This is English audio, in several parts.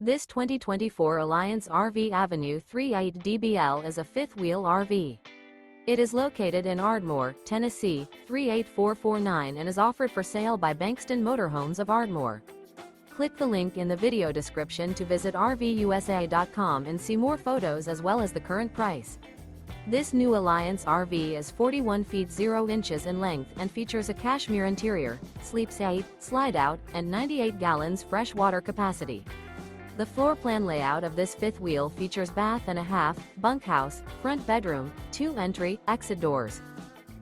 This 2024 Alliance RV Avenue 38 DBL is a fifth-wheel RV. It is located in Ardmore, Tennessee, 38449 and is offered for sale by Bankston Motorhomes of Ardmore. Click the link in the video description to visit RVUSA.com and see more photos as well as the current price. This new Alliance RV is 41 feet 0 inches in length and features a CASHMERE interior, sleeps 8, slide-out, and 98 gallons fresh water capacity. The floor plan layout of this fifth wheel features bath and a half, bunkhouse, front bedroom, 2 entry, exit doors.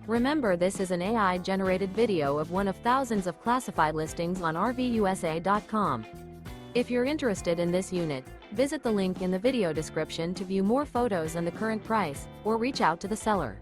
Remember, this is an AI-generated video of one of thousands of classified listings on RVUSA.com. If you're interested in this unit, visit the link in the video description to view more photos and the current price, or reach out to the seller.